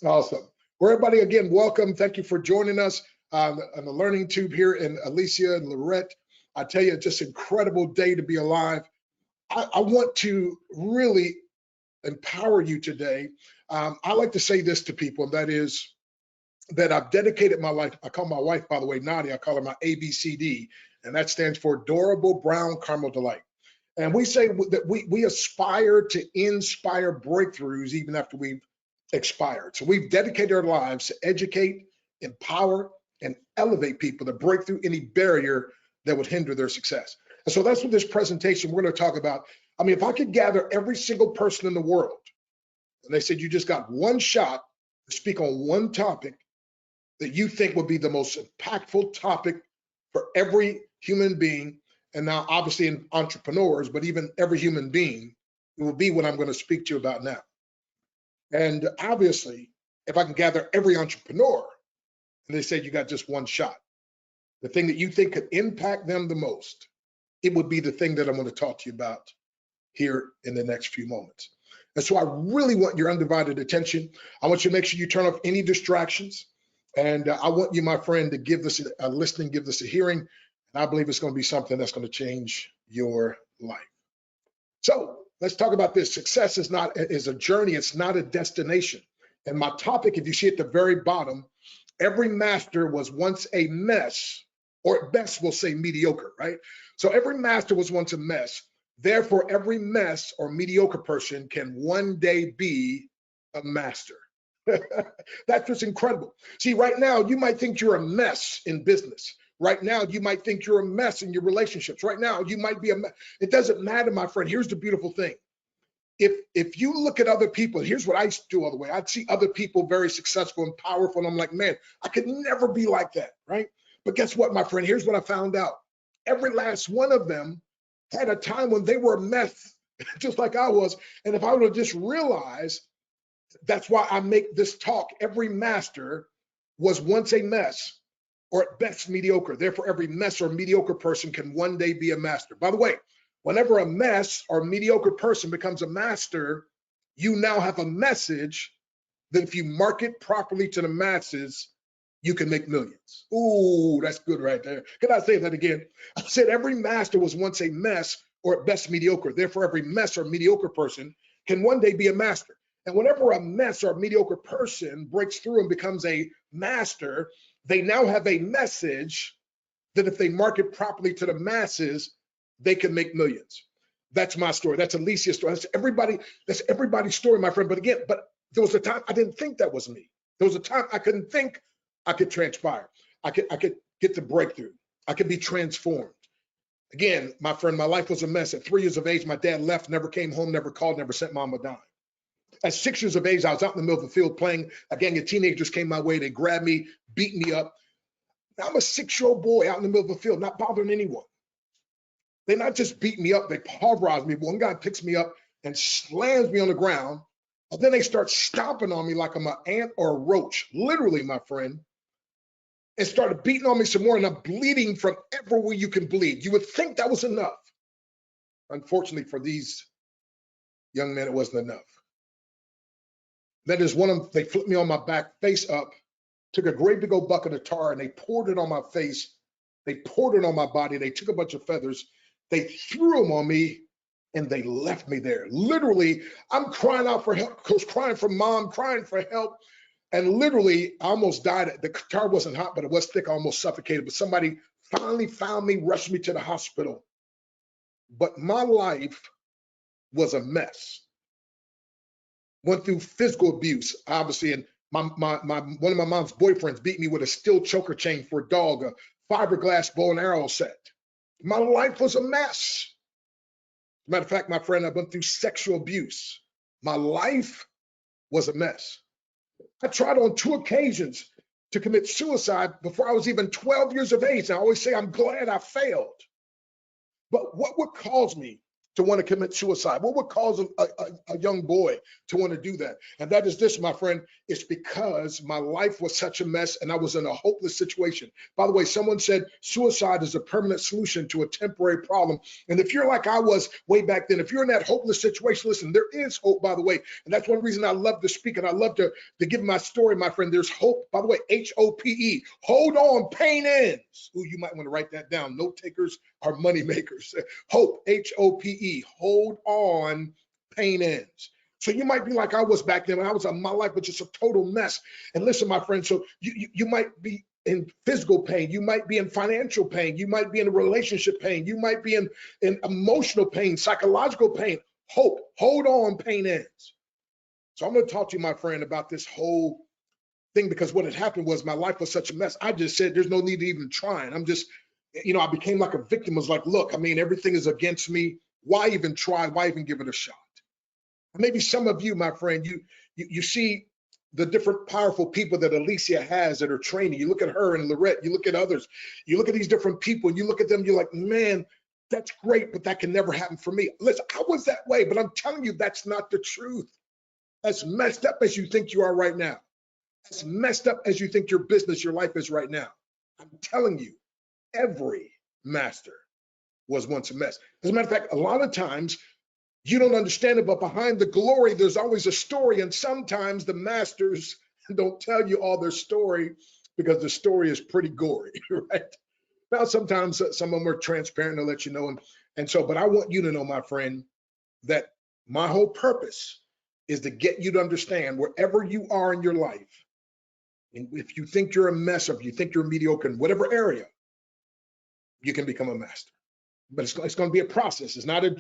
Awesome. Well, everybody, again, welcome. Thank you for joining us on the Learning Tube here, and Alicia and Lorette. I tell you, just incredible day to be alive. I want to really empower you today. I like to say this to people, and that is that I've dedicated my life. I call my wife, by the way, Nadia, I call her my ABCD, and that stands for Adorable Brown Caramel Delight. And we say that we aspire to inspire breakthroughs even after we've expired. So we've dedicated our lives to educate, empower, and elevate people to break through any barrier that would hinder their success. And so that's what this presentation we're going to talk about. I mean, if I could gather every single person in the world, and they said you just got one shot to speak on one topic that you think would be the most impactful topic for every human being, and now obviously in entrepreneurs, but even every human being, it will be what I'm going to speak to you about now. And obviously, if I can gather every entrepreneur, and they said you got just one shot, the thing that you think could impact them the most, it would be the thing that I'm going to talk to you about here in the next few moments. And so I really want your undivided attention. I want you to make sure you turn off any distractions. And I want you, my friend, to give this a listening, give this a hearing. And I believe it's going to be something that's going to change your life. So let's talk about this. Success is a journey. It's not a destination. And my topic, if you see at the very bottom, every master was once a mess, or at best we'll say mediocre, right? So every master was once a mess. Therefore, every mess or mediocre person can one day be a master. That's what's incredible. See, right now, you might think you're a mess in business. Right now, you might think you're a mess in your relationships. Right now, you might be a mess. It doesn't matter, my friend. Here's the beautiful thing. If you look at other people, here's what I used to do all the way. I'd see other people very successful and powerful, and I'm like, man, I could never be like that, right? But guess what, my friend? Here's what I found out. Every last one of them had a time when they were a mess, just like I was. And if I would have just realized, that's why I make this talk. Every master was once a mess, or at best mediocre. Therefore, every mess or mediocre person can one day be a master. By the way, whenever a mess or mediocre person becomes a master, you now have a message that if you market properly to the masses, you can make millions. Ooh, that's good right there. Can I say that again? I said every master was once a mess, or at best mediocre. Therefore, every mess or mediocre person can one day be a master. And whenever a mess or mediocre person breaks through and becomes a master, they now have a message that if they market properly to the masses, they can make millions. That's my story. That's Alicia's story. That's everybody's story, my friend. But again, there was a time I didn't think that was me. There was a time I couldn't think I could transpire. I could get the breakthrough. I could be transformed. Again, my friend, my life was a mess. At 3 years of age, my dad left, never came home, never called, never sent mom a dime. At 6 years of age, I was out in the middle of the field playing. A gang of teenagers came my way. They grabbed me, beat me up. Now I'm a 6-year-old boy out in the middle of the field, not bothering anyone. They not just beat me up, they pulverized me. One guy picks me up and slams me on the ground. And then they start stomping on me like I'm an ant or a roach, literally, my friend, and started beating on me some more. And I'm bleeding from everywhere you can bleed. You would think that was enough. Unfortunately for these young men, it wasn't enough. That is one of them, they flipped me on my back, face up, took a great big old bucket of tar and they poured it on my face. They poured it on my body. They took a bunch of feathers. They threw them on me and they left me there. Literally, I'm crying out for help, crying for mom, crying for help. And literally, I almost died. The tar wasn't hot, but it was thick. I almost suffocated. But somebody finally found me, rushed me to the hospital. But my life was a mess. Went through physical abuse, obviously, and one of my mom's boyfriends beat me with a steel choker chain for a dog, a fiberglass bow and arrow set. My life was a mess. As a matter of fact, my friend, I went through sexual abuse. My life was a mess. I tried on 2 occasions to commit suicide before I was even 12 years of age. And I always say I'm glad I failed. But what would cause me to want to commit suicide? What would cause a young boy to want to do that? And that is this, my friend. It's because my life was such a mess and I was in a hopeless situation. By the way, someone said suicide is a permanent solution to a temporary problem. And if you're like I was way back then, if you're in that hopeless situation, listen, there is hope, by the way. And that's one reason I love to speak and I love to give my story, my friend. There's hope, by the way, HOPE. Hold on, pain ends. Ooh, you might want to write that down. Note takers are money makers. Hope, HOPE. Hold on, pain ends. So you might be like I was back then when I was my life was just a total mess. And listen, my friend, so you might be in physical pain, you might be in financial pain, you might be in relationship pain, you might be in emotional pain, psychological pain. Hope, hold on, pain ends. So I'm going to talk to you, my friend, about this whole thing, because what had happened was my life was such a mess. I just said there's no need to even try. And I'm just, I became like a victim. I was like, look, I mean, everything is against me. Why even try? Why even give it a shot? Maybe some of you, my friend, you see the different powerful people that Alicia has that are training. You look at her and Lorette, you look at others, you look at these different people, and you look at them, you're like, man, that's great, but that can never happen for me. Listen, I was that way, but I'm telling you, that's not the truth. As messed up as you think you are right now, as messed up as you think your business, your life is right now, I'm telling you, every master was once a mess. As a matter of fact, a lot of times, you don't understand it, but behind the glory, there's always a story. And sometimes the masters don't tell you all their story because the story is pretty gory, right? Now, sometimes some of them are transparent to let you know. But I want you to know, my friend, that my whole purpose is to get you to understand wherever you are in your life. And if you think you're a mess, or if you think you're mediocre in whatever area, you can become a master. But it's going to be a process. It's not a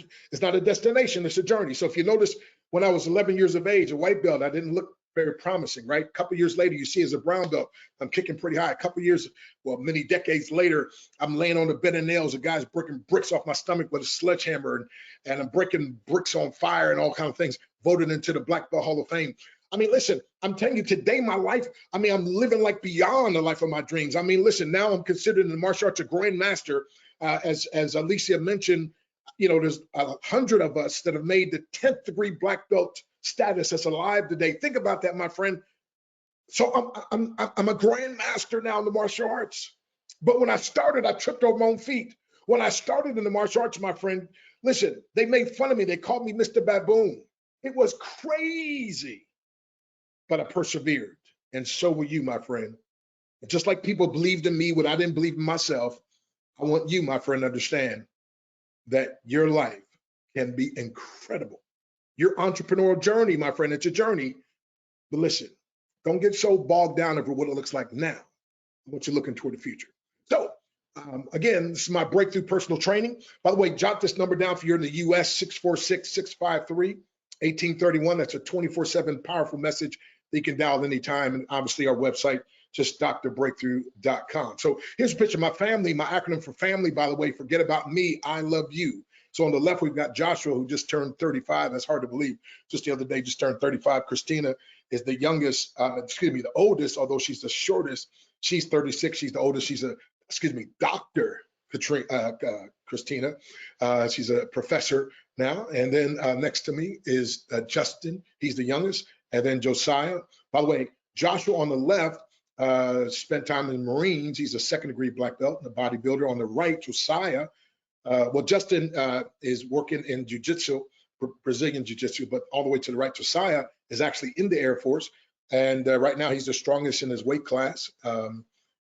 destination. It's a journey. So if you notice, when I was 11 years of age, a white belt, I didn't look very promising, right? A couple of years later, you see as a brown belt, I'm kicking pretty high. A couple of years, well, many decades later, I'm laying on a bed of nails. A guy's breaking bricks off my stomach with a sledgehammer, and I'm breaking bricks on fire and all kinds of things. Voted into the Black Belt Hall of Fame. I mean, listen, I'm telling you today, my life, I mean, I'm living like beyond the life of my dreams. I mean, listen, now I'm considered in the martial arts a grandmaster. As Alicia mentioned, there's 100 of us that have made the 10th degree black belt status that's alive today. Think about that, my friend. So I'm a grandmaster now in the martial arts. But when I started, I tripped over my own feet. When I started in the martial arts, my friend, listen, they made fun of me. They called me Mr. Baboon. It was crazy, but I persevered. And so will you, my friend. Just like people believed in me when I didn't believe in myself, I want you, my friend, to understand that your life can be incredible. Your entrepreneurial journey, my friend, it's a journey. But listen, don't get so bogged down over what it looks like now. I want you looking toward the future. So again, this is my breakthrough personal training. By the way, jot this number down for you in the US, 646-653-1831. That's a 24/7 powerful message that you can dial anytime. And obviously our website, just drbreakthrough.com. So here's a picture of my family. My acronym for family, by the way, forget about me, I love you. So on the left, we've got Joshua, who just turned 35. That's hard to believe. Just the other day, just turned 35. Christina is the youngest, the oldest, although she's the shortest. She's 36. She's the oldest. She's Dr. Christina. She's a professor now. And then next to me is Justin. He's the youngest. And then Josiah. By the way, Joshua on the left spent time in the Marines. He's a 2nd degree black belt and a bodybuilder. On the right, Josiah. Justin is working in jiu-jitsu, Brazilian jiu-jitsu, but all the way to the right, Josiah is actually in the Air Force. And right now he's the strongest in his weight class.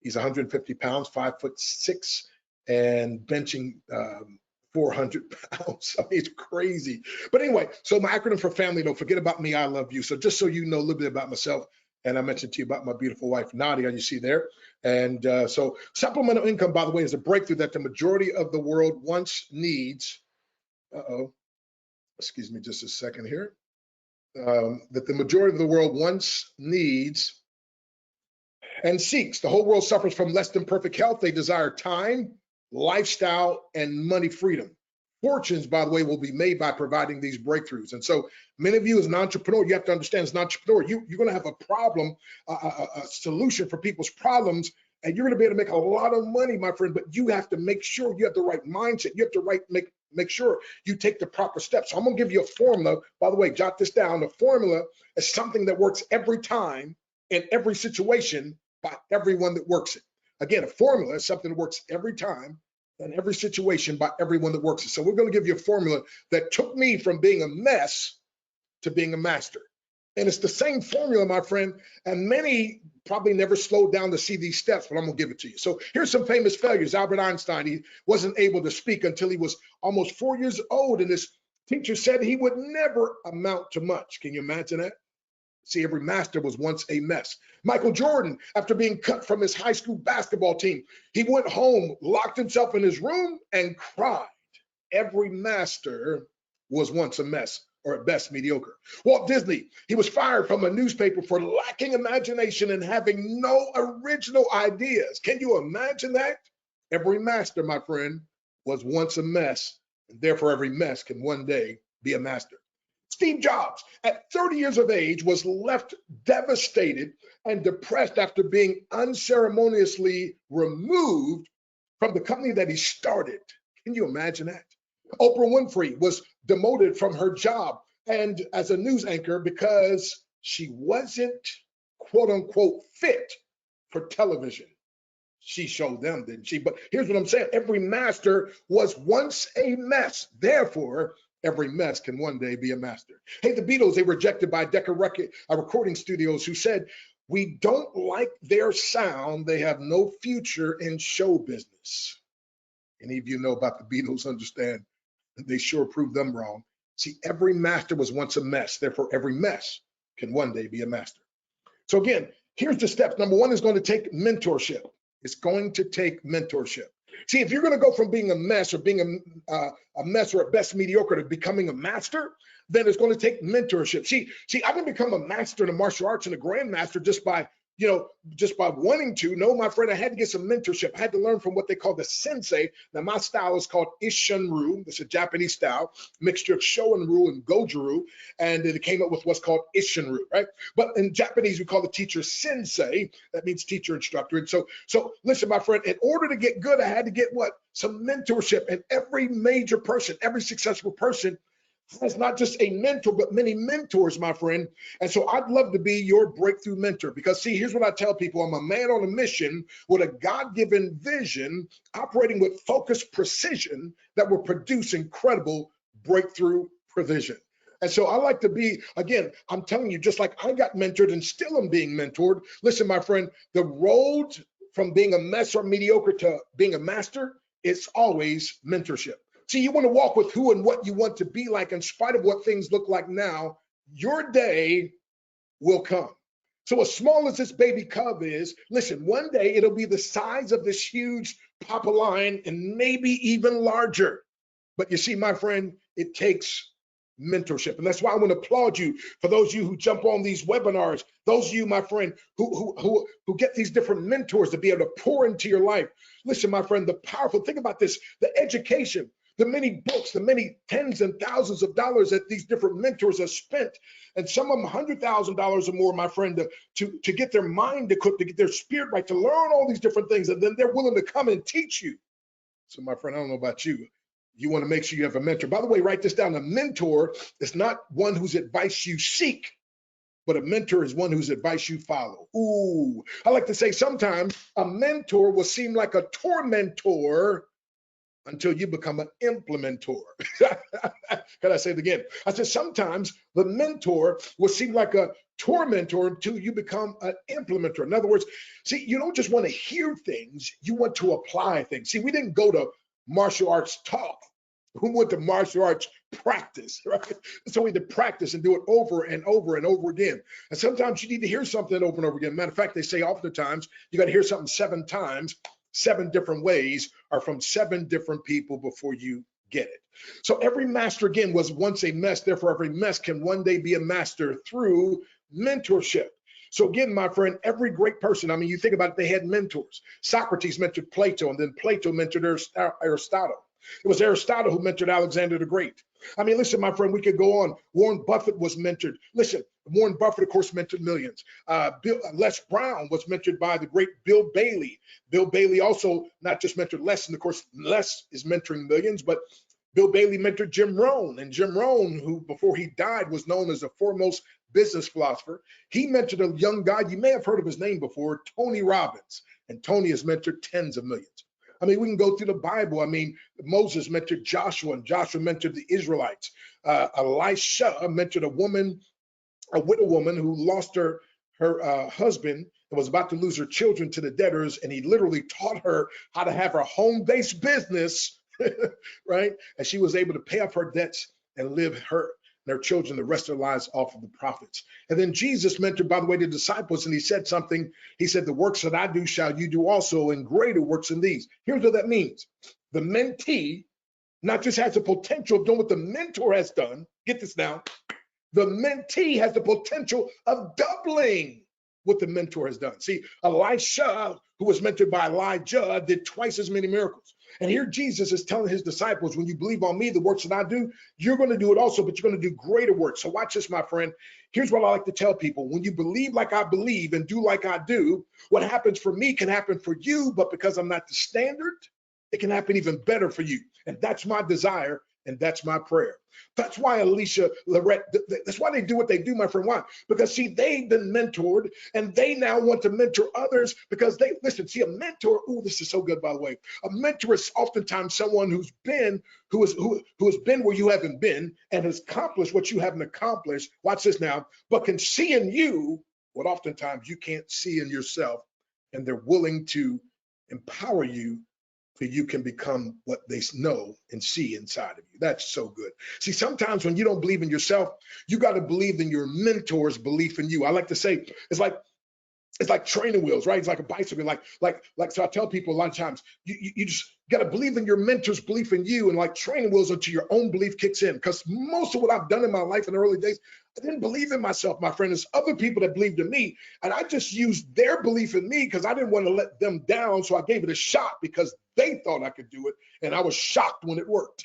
He's 150 pounds, 5'6", and benching 400 pounds. I mean, it's crazy. But anyway, so my acronym for family, don't forget about me, I love you. So just so you know a little bit about myself, and I mentioned to you about my beautiful wife, Nadia, you see there. And so supplemental income, by the way, is a breakthrough that the majority of the world once needs. Excuse me just a second here. That the majority of the world once needs and seeks. The whole world suffers from less than perfect health. They desire time, lifestyle, and money freedom. Fortunes, by the way, will be made by providing these breakthroughs. And so many of you as an entrepreneur, you have to understand as an entrepreneur, you're going to have a problem, a solution for people's problems, and you're going to be able to make a lot of money, my friend, but you have to make sure you have the right mindset. You have to make make sure you take the proper steps. So I'm gonna give you a formula. By the way, jot this down. The formula is something that works every time in every situation by everyone that works it. Again, a formula is something that works every time in every situation by everyone that works it. So we're gonna give you a formula that took me from being a mess to being a master. And it's the same formula, my friend, and many probably never slowed down to see these steps, but I'm gonna give it to you. So here's some famous failures. Albert Einstein, he wasn't able to speak until he was almost 4 years old, and his teacher said he would never amount to much. Can you imagine that? See, every master was once a mess. Michael Jordan, after being cut from his high school basketball team, he went home, locked himself in his room, and cried. Every master was once a mess, or at best mediocre. Walt Disney, he was fired from a newspaper for lacking imagination and having no original ideas. Can you imagine that? Every master, my friend, was once a mess, and therefore every mess can one day be a master. Steve Jobs, at 30 years of age, was left devastated and depressed after being unceremoniously removed from the company that he started. Can you imagine that? Oprah Winfrey was demoted from her job and as a news anchor because she wasn't, quote unquote, fit for television. She showed them, didn't she? But here's what I'm saying. Every master was once a mess. Therefore, every mess can one day be a master. Hey, the Beatles, they were rejected by Decca recording studios who said, "We don't like their sound. They have no future in show business." Any of you know about the Beatles understand they sure proved them wrong. See, every master was once a mess. Therefore, every mess can one day be a master. So again, here's the steps. Number one is going to take mentorship. It's going to take mentorship. See, if you're going to go from being a mess or being a mess or at best mediocre to becoming a master, then it's going to take mentorship. See, I didn't become a master in the martial arts and a grandmaster just by wanting to. No, my friend, I had to get some mentorship. I had to learn from what they call the sensei. Now, my style is called Isshin-ryu. It's a Japanese style, mixture of Shorin-ryu and Goju-ryu, and it came up with what's called Isshin-ryu, right? But in Japanese, we call the teacher sensei. That means teacher, instructor. And so listen, my friend, in order to get good, I had to get what? Some mentorship. And every major person, every successful person has not just a mentor, but many mentors, my friend. And so I'd love to be your breakthrough mentor because, see, here's what I tell people. I'm a man on a mission with a God-given vision, operating with focused precision that will produce incredible breakthrough provision. And so I like to be, again, I'm telling you, just like I got mentored and still am being mentored. Listen, my friend, the road from being a mess or mediocre to being a master, it's always mentorship. See, you want to walk with who and what you want to be like in spite of what things look like now. Your day will come. So as small as this baby cub is, listen, one day it'll be the size of this huge papa lion and maybe even larger. But you see, my friend, it takes mentorship. And that's why I want to applaud you for those of you who jump on these webinars, those of you, my friend, who get these different mentors to be able to pour into your life. Listen, my friend, the powerful, think about this, the education, the many books, the many tens and thousands of dollars that these different mentors have spent, and some of them $100,000 or more, my friend, to get their mind equipped, to get their spirit right, to learn all these different things, and then they're willing to come and teach you. So, my friend, I don't know about you. You want to make sure you have a mentor. By the way, write this down. A mentor is not one whose advice you seek, but a mentor is one whose advice you follow. Ooh, I like to say sometimes a mentor will seem like a tormentor until you become an implementor. Can I say it again? I said sometimes the mentor will seem like a tormentor until you become an implementer. In other words, see, you don't just want to hear things, you want to apply things. See, we didn't go to martial arts talk. We went to martial arts practice, right? So we had to practice and do it over and over and over again. And sometimes you need to hear something over and over again. Matter of fact, they say oftentimes you got to hear something 7 times, 7 different ways, or from 7 different people before you get it. So every master, again, was once a mess. Therefore, every mess can one day be a master through mentorship. So again, my friend, every great person, I mean, you think about it, they had mentors. Socrates mentored Plato, and then Plato mentored Aristotle. It was Aristotle who mentored Alexander the Great. I mean, listen, my friend, we could go on. Warren Buffett was mentored. Listen, Warren Buffett, of course, mentored millions. Les Brown was mentored by the great Bill Bailey. Bill Bailey also not just mentored Les, and of course, Les is mentoring millions, but Bill Bailey mentored Jim Rohn, and Jim Rohn, who before he died was known as the foremost business philosopher, he mentored a young guy, you may have heard of his name before, Tony Robbins, and Tony has mentored tens of millions. I mean, we can go through the Bible. I mean, Moses mentored Joshua, and Joshua mentored the Israelites. Elisha mentored a widow woman who lost her husband and was about to lose her children to the debtors, and he literally taught her how to have her home-based business, right? And she was able to pay off her debts and live her and her children the rest of their lives off of the profits. And then Jesus mentored, by the way, the disciples, and he said something. He said, the works that I do shall you do also, and greater works than these. Here's what that means. The mentee not just has the potential of doing what the mentor has done, get this now, the mentee has the potential of doubling what the mentor has done. See, Elisha, who was mentored by Elijah, did twice as many miracles. And here Jesus is telling his disciples, when you believe on me, the works that I do, you're going to do it also, but you're going to do greater works. So watch this, my friend. Here's what I like to tell people. When you believe like I believe and do like I do, what happens for me can happen for you, but because I'm not the standard, it can happen even better for you. And that's my desire. And that's my prayer. That's why Alicia, Lorette, that's why they do what they do, my friend. Why? Because see, they've been mentored and they now want to mentor others because they, listen, see, a mentor, oh, this is so good, by the way. A mentor is oftentimes someone who has been where you haven't been and has accomplished what you haven't accomplished. Watch this now, but can see in you what oftentimes you can't see in yourself. And they're willing to empower you so you can become what they know and see inside of you. That's so good. See, sometimes when you don't believe in yourself, you got to believe in your mentor's belief in you. I like to say, it's like training wheels, right? It's like a bicycle. So I tell people a lot of times, you just got to believe in your mentor's belief in you, and like training wheels until your own belief kicks in. Because most of what I've done in my life in the early days, I didn't believe in myself, my friend. There's other people that believed in me, and I just used their belief in me because I didn't want to let them down. So I gave it a shot because they thought I could do it, and I was shocked when it worked.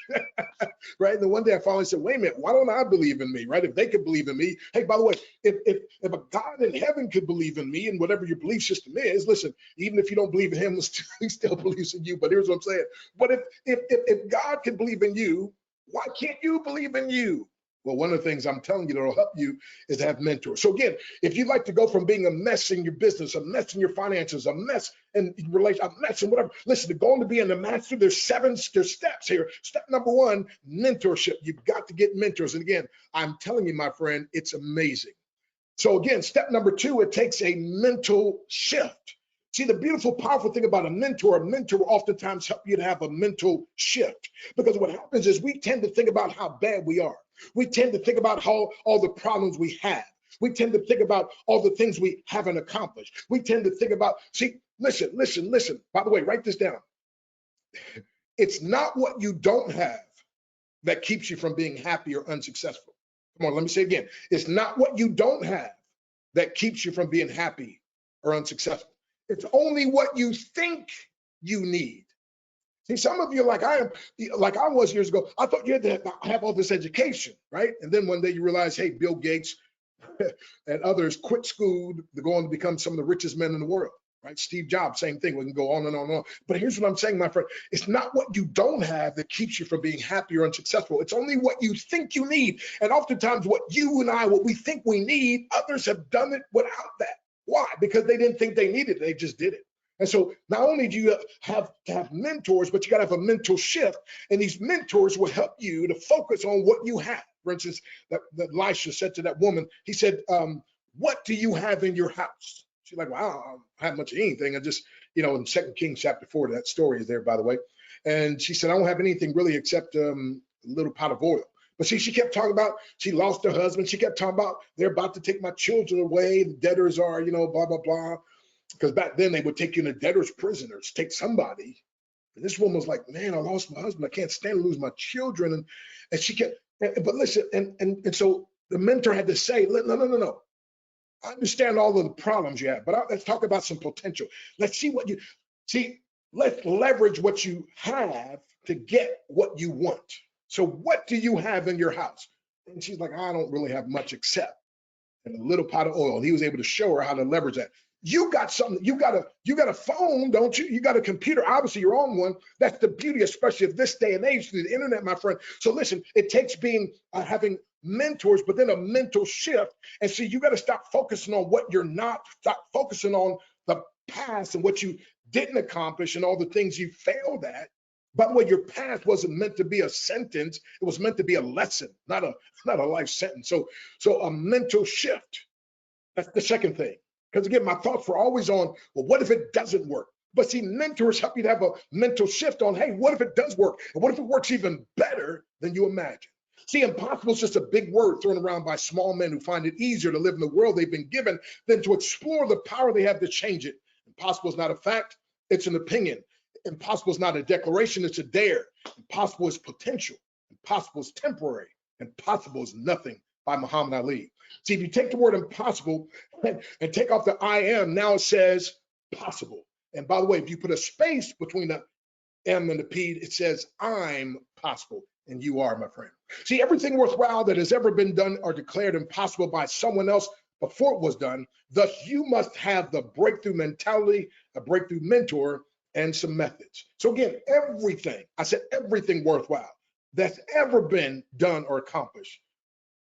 Right? And then one day I finally said, wait a minute, why don't I believe in me? Right? If they could believe in me, hey, by the way, if a God in heaven could believe in me and whatever your belief system is, listen, even if you don't believe in him, he still believes in you. But here's what I'm saying. But if God can believe in you, why can't you believe in you? Well, one of the things I'm telling you that will help you is to have mentors. So again, if you'd like to go from being a mess in your business, a mess in your finances, a mess in relation, a mess in whatever, listen, to going to being a master, there's steps here. Step number one, mentorship. You've got to get mentors. And again, I'm telling you, my friend, it's amazing. So again, step number two, it takes a mental shift. See, the beautiful, powerful thing about a mentor will oftentimes help you to have a mental shift. Because what happens is we tend to think about how bad we are. We tend to think about all the problems we have. We tend to think about all the things we haven't accomplished. We tend to think about, see, listen. By the way, write this down. It's not what you don't have that keeps you from being happy or unsuccessful. Come on, let me say it again. It's not what you don't have that keeps you from being happy or unsuccessful. It's only what you think you need. See, some of you, like I was years ago, I thought you had to have all this education, right? And then one day you realize, hey, Bill Gates and others quit school to go on to become some of the richest men in the world, right? Steve Jobs, same thing. We can go on and on and on. But here's what I'm saying, my friend. It's not what you don't have that keeps you from being happy or unsuccessful. It's only what you think you need. And oftentimes what we think we need, others have done it without that. Why? Because they didn't think they needed it. They just did it. And so not only do you have to have mentors, but you got to have a mental shift. And these mentors will help you to focus on what you have. For instance, that Elisha said to that woman, he said, what do you have in your house? She's like, well, I don't have much of anything. I just, in 2 Kings chapter 4, that story is there, by the way. And she said, I don't have anything really except a little pot of oil. But see, she kept talking about, she lost her husband. She kept talking about, they're about to take my children away. The debtors are, blah, blah, blah. Because back then they would take you in a debtor's prisoners, take somebody. And this woman was like, man, I lost my husband. I can't stand to lose my children. And she kept, but listen, and so the mentor had to say, no. I understand all of the problems you have, but let's talk about some potential. Let's see let's leverage what you have to get what you want. So what do you have in your house? And she's like, I don't really have much except a little pot of oil. And he was able to show her how to leverage that. You got something, you got a phone, don't you? You got a computer, obviously you're on one. That's the beauty, especially of this day and age through the internet, my friend. So listen, it takes having mentors, but then a mental shift. And see, you got to stop focusing on what you're not, stop focusing on the past and what you didn't accomplish and all the things you failed at. By the way, your past wasn't meant to be a sentence. It was meant to be a lesson, not a life sentence. So a mental shift. That's the second thing. Because again, my thoughts were always on, well, what if it doesn't work? But see, mentors help you to have a mental shift on, hey, what if it does work? And what if it works even better than you imagine? See, impossible is just a big word thrown around by small men who find it easier to live in the world they've been given than to explore the power they have to change it. Impossible is not a fact, it's an opinion. Impossible is not a declaration, it's a dare. Impossible is potential. Impossible is temporary. Impossible is nothing, by Muhammad Ali. See, if you take the word impossible and take off the I am, now it says possible. And by the way, if you put a space between the M and the P, it says I'm possible, and you are, my friend. See, everything worthwhile that has ever been done or declared impossible by someone else before it was done. Thus, you must have the breakthrough mentality, a breakthrough mentor, and some methods. So again, everything, I said everything worthwhile that's ever been done or accomplished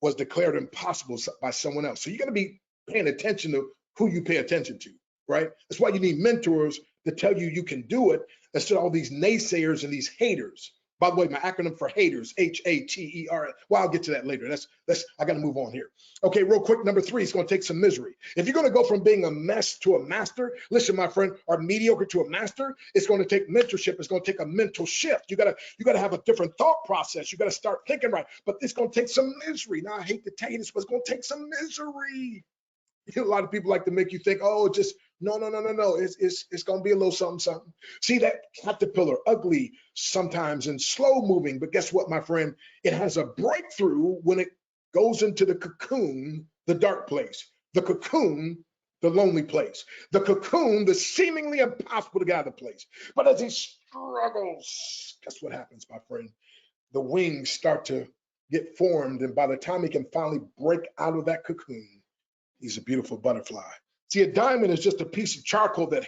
was declared impossible by someone else. So you got to be paying attention to who you pay attention to, right? That's why you need mentors to tell you you can do it instead of all these naysayers and these haters. By the way, my acronym for haters, H-A-T-E-R. Well, I'll get to that later. I got to move on here. Okay, real quick, number 3, it's going to take some misery. If you're going to go from being a mess to a master, listen, my friend, or mediocre to a master, it's going to take mentorship. It's going to take a mental shift. You got to have a different thought process. You got to start thinking right. But it's going to take some misery. Now, I hate to tell you this, but it's going to take some misery. A lot of people like to make you think, oh, just no. It's going to be a little something. See, that caterpillar, ugly sometimes and slow moving, but guess what, my friend? It has a breakthrough when it goes into the cocoon, the dark place, the cocoon, the lonely place, the cocoon, the seemingly impossible to get out of the place. But as he struggles, guess what happens, my friend? The wings start to get formed, and by the time he can finally break out of that cocoon, he's a beautiful butterfly. See, a diamond is just a piece of charcoal that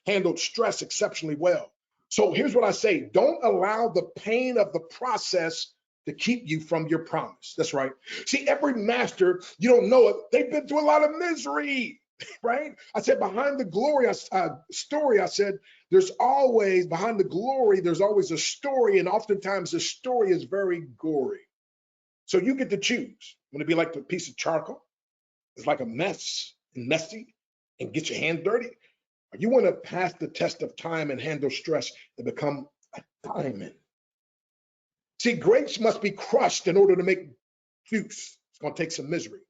handled stress exceptionally well. So here's what I say. Don't allow the pain of the process to keep you from your promise. That's right. See, every master, you don't know it, they've been through a lot of misery, right? I said behind the glory story, I said there's always, behind the glory, there's always a story, and oftentimes the story is very gory. So you get to choose. Want to be like the piece of charcoal? It's like a mess and messy and get your hands dirty. Or you want to pass the test of time and handle stress and become a diamond. See, grapes must be crushed in order to make juice. It's going to take some misery.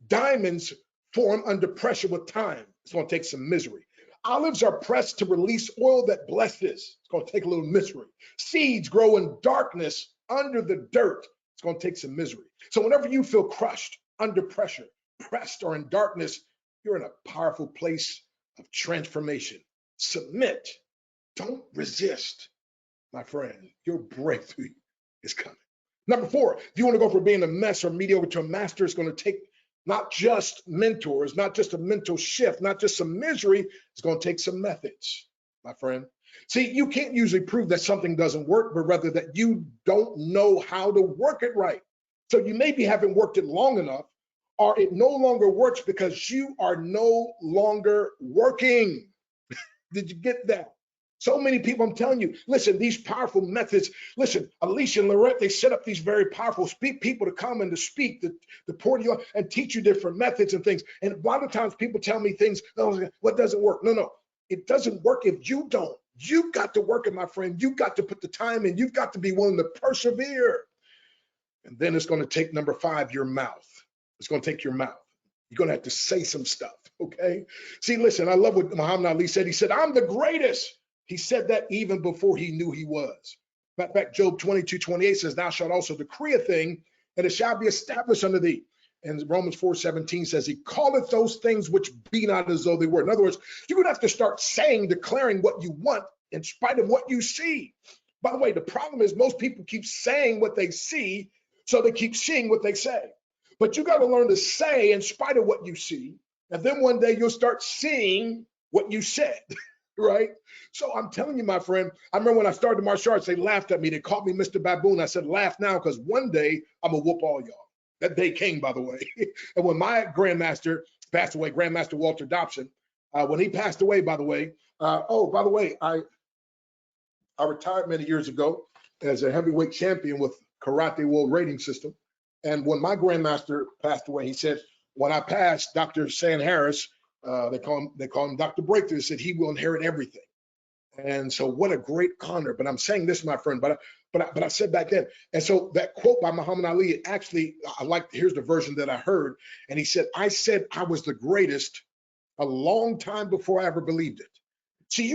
Diamonds form under pressure with time. It's going to take some misery. Olives are pressed to release oil that blesses. It's going to take a little misery. Seeds grow in darkness under the dirt. It's going to take some misery. So whenever you feel crushed, under pressure, pressed, or in darkness, you're in a powerful place of transformation. Submit. Don't resist, my friend. Your breakthrough is coming. Number 4, if you want to go from being a mess or mediocre to a master, it's going to take not just mentors, not just a mental shift, not just some misery. It's going to take some methods, my friend. See, you can't usually prove that something doesn't work, but rather that you don't know how to work it right. So you maybe haven't worked it long enough, or it no longer works because you are no longer working. Did you get that? So many people, I'm telling you, listen, these powerful methods, listen, Alicia and Lorette, they set up these very powerful people to come and to speak, to pour you and teach you different methods and things. And a lot of times people tell me things, oh, what doesn't work? No, it doesn't work if you don't. You've got to work it, my friend. You've got to put the time in. You've got to be willing to persevere. And then it's going to take number 5, your mouth. It's going to take your mouth. You're going to have to say some stuff, okay? See, listen, I love what Muhammad Ali said. He said, I'm the greatest. He said that even before he knew he was. Matter of fact, Job 22:28 says, thou shalt also decree a thing, and it shall be established unto thee. And Romans 4:17 says, he calleth those things which be not as though they were. In other words, you're going to have to start saying, declaring what you want in spite of what you see. By the way, the problem is most people keep saying what they see, so they keep seeing what they say. But you got to learn to say in spite of what you see And then one day you'll start seeing what you said, right? So I'm telling you, my friend, I remember when I started martial arts, they laughed at me. They called me Mr. Baboon. I said, laugh now, because one day I'm going to whoop all y'all. That day came, by the way. And when my grandmaster passed away, Grandmaster Walter Dobson, when he passed away, by the way, I retired many years ago as a heavyweight champion with Karate World Rating System. And when my grandmaster passed away, he said, when I passed, Dr. San Harris, they call him Dr. BreakThrough, said he will inherit everything. And so what a great honor. But I'm saying this, my friend, but I said back then. And so that quote by Muhammad Ali, actually, here's the version that I heard. And he said I was the greatest a long time before I ever believed it. See,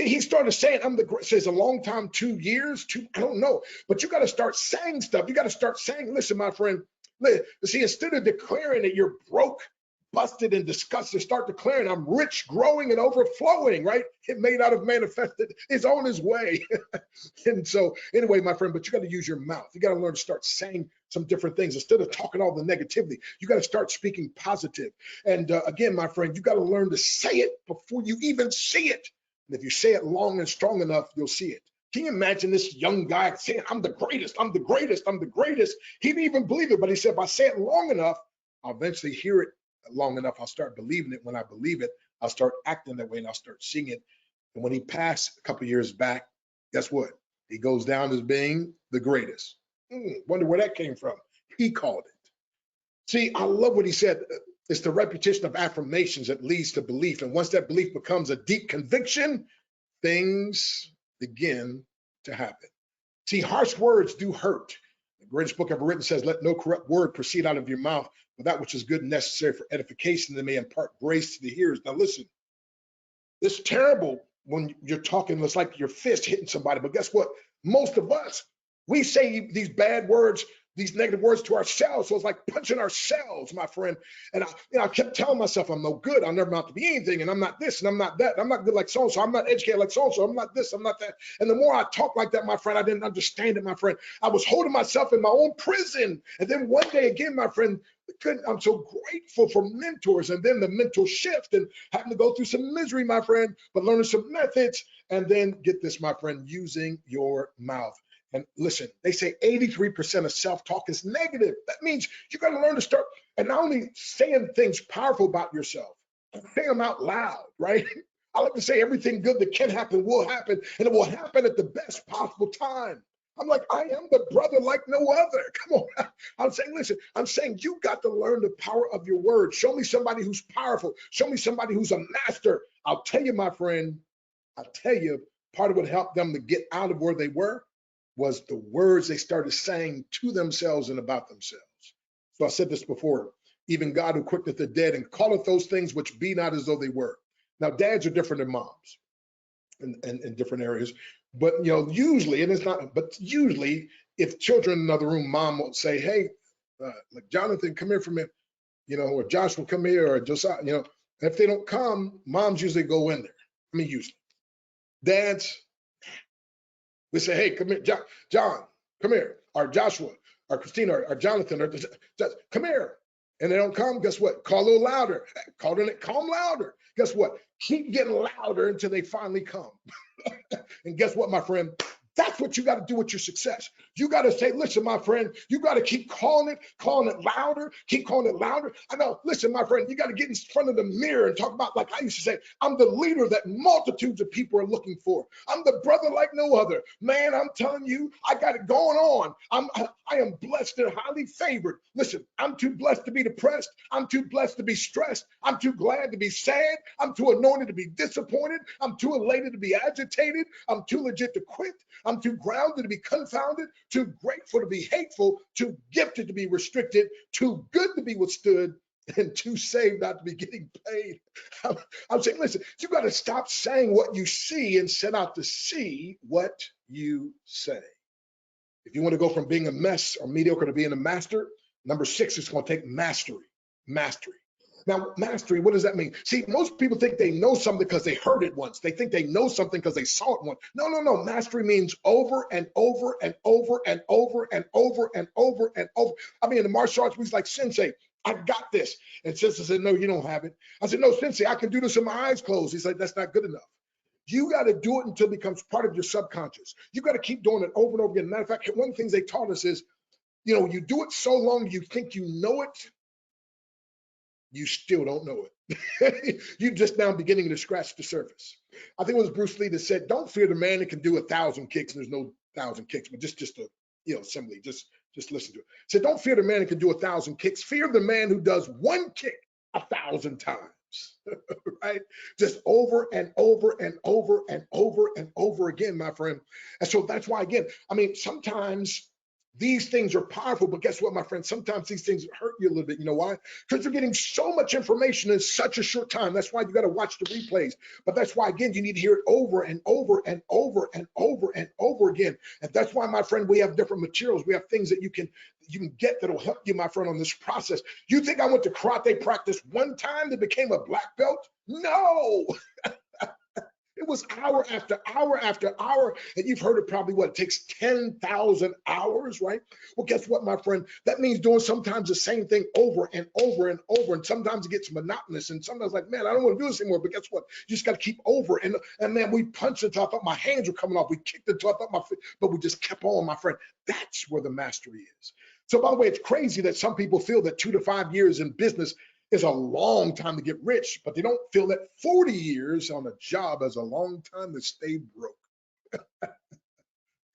he started saying, I'm the greatest. Says a long time, 2 years, I don't know. But you got to start saying stuff. You got to start saying, listen, my friend, see, instead of declaring that you're broke, busted, and disgusted, start declaring I'm rich, growing, and overflowing, right? It may not have manifested, it's on his way. And so anyway, my friend, but you got to use your mouth. You got to learn to start saying some different things. Instead of talking all the negativity, you got to start speaking positive. And again, my friend, you got to learn to say it before you even see it. And if you say it long and strong enough, you'll see it. Can you imagine this young guy saying, I'm the greatest, I'm the greatest, I'm the greatest? He didn't even believe it, but he said, if I say it long enough, I'll eventually hear it long enough. I'll start believing it. When I believe it, I'll start acting that way, and I'll start seeing it. And when he passed a couple of years back, guess what? He goes down as being the greatest. Wonder where that came from. He called it. See, I love what he said. It's the repetition of affirmations that leads to belief. And once that belief becomes a deep conviction, things begin to happen. See, harsh words do hurt. The greatest book ever written says, let no corrupt word proceed out of your mouth, but that which is good and necessary for edification, that may impart grace to the hearers. Now listen, it's terrible when you're talking, it's like your fist hitting somebody, but guess what? Most of us, we say these bad words, these negative words to ourselves. So it's like punching ourselves, my friend. And I kept telling myself, I'm no good. I'll never amount to be anything. And I'm not this and I'm not that. I'm not good like so-and-so. I'm not educated like so-and-so. I'm not this, I'm not that. And the more I talk like that, my friend, I didn't understand it, my friend. I was holding myself in my own prison. And then one day again, my friend, I'm so grateful for mentors, and then the mental shift and having to go through some misery, my friend, but learning some methods. And then get this, my friend, using your mouth. And listen, they say 83% of self-talk is negative. That means you got to learn to start, and not only saying things powerful about yourself, say them out loud, right? I like to say everything good that can happen will happen, and it will happen at the best possible time. I'm like, I am the brother like no other. Come on. I'm saying, listen, I'm saying you got to learn the power of your words. Show me somebody who's powerful. Show me somebody who's a master. I'll tell you, my friend, I'll tell you, part of what helped them to get out of where they were was the words they started saying to themselves and about themselves. So I said this before, even God who quickeneth the dead and calleth those things which be not as though they were. Now, dads are different than moms in different areas, but usually, and it's not, but usually if children in another room, mom will say, hey, like Jonathan, come here for me, or Joshua, come here, or Josiah, if they don't come, moms usually go in there. I mean, usually. Dads, we say, hey, come here, John, come here, or Joshua, or Christina, or Jonathan, or come here. And they don't come, guess what? Call a little louder. Call them louder. Guess what? Keep getting louder until they finally come. And guess what, my friend? That's what you got to do with your success. You got to say, listen, my friend, you got to keep calling it louder, keep calling it louder. I know, listen, my friend, you got to get in front of the mirror and talk about, like I used to say, I'm the leader that multitudes of people are looking for. I'm the brother like no other. Man, I'm telling you, I got it going on. I am blessed and highly favored. Listen, I'm too blessed to be depressed. I'm too blessed to be stressed. I'm too glad to be sad. I'm too anointed to be disappointed. I'm too elated to be agitated. I'm too legit to quit. I'm too grounded to be confounded, too grateful to be hateful, too gifted to be restricted, too good to be withstood, and too saved not to be getting paid. I'm saying, listen, you got to stop saying what you see and set out to see what you say. If you want to go from being a mess or mediocre to being a master, number 6 is going to take mastery. Mastery. Now, mastery, what does that mean? See, most people think they know something because they heard it once. They think they know something because they saw it once. No, no, no. Mastery means over and over and over and over and over and over and over. I mean, in the martial arts, we like sensei. I got this. And Sensei said, no, you don't have it. I said, no, Sensei, I can do this with my eyes closed. He's like, that's not good enough. You got to do it until it becomes part of your subconscious. You got to keep doing it over and over again. Matter of fact, one of the things they taught us is, you do it so long you think you know it, you still don't know it. You're just now beginning to scratch the surface. I think it was Bruce Lee that said, don't fear the man that can do 1,000 kicks. And there's no 1,000 kicks, but just a assembly, just listen to it. Said, don't fear the man that can do 1,000 kicks. Fear the man who does one kick 1,000 times. Right? Just over and over and over and over and over again, my friend. And so that's why, again, I mean, sometimes these things are powerful, but guess what, my friend? Sometimes these things hurt you a little bit. You know why? Because you're getting so much information in such a short time. That's why you got to watch the replays. But that's why, again, you need to hear it over and over and over and over and over again. And that's why, my friend, we have different materials. We have things that you can get that'll help you, my friend, on this process. You think I went to karate practice one time that became a black belt? No. It was hour after hour after hour, and you've heard it probably, what, it takes 10,000 hours, right? Well, guess what, my friend? That means doing sometimes the same thing over and over and over, and sometimes it gets monotonous, and sometimes like, man, I don't want to do this anymore, but guess what? You just got to keep over, and man, we punched until I thought my hands were coming off. We kicked until I thought my feet, but we just kept on, my friend. That's where the mastery is. So, by the way, it's crazy that some people feel that 2 to 5 years in business is a long time to get rich, but they don't feel that 40 years on a job is a long time to stay broke.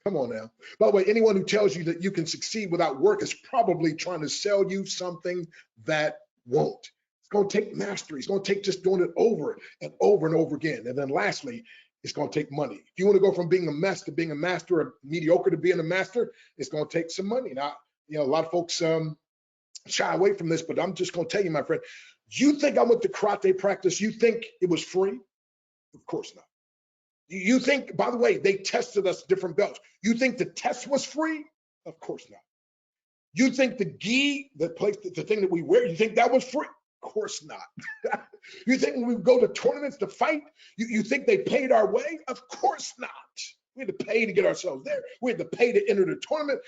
Come on now. By the way, anyone who tells you that you can succeed without work is probably trying to sell you something that won't. It's going to take mastery. It's going to take just doing it over and over and over again. And then lastly, it's going to take money. If you want to go from being a mess to being a master, or mediocre to being a master, it's going to take some money. Now, a lot of folks shy away from this, but I'm just going to tell you, my friend, you think I went to karate practice, you think it was free? Of course not. You think, by the way, they tested us different belts. You think the test was free? Of course not. You think the gi, the thing that we wear, you think that was free? Of course not. You think when we go to tournaments to fight, you think they paid our way? Of course not. We had to pay to get ourselves there. We had to pay to enter the tournament.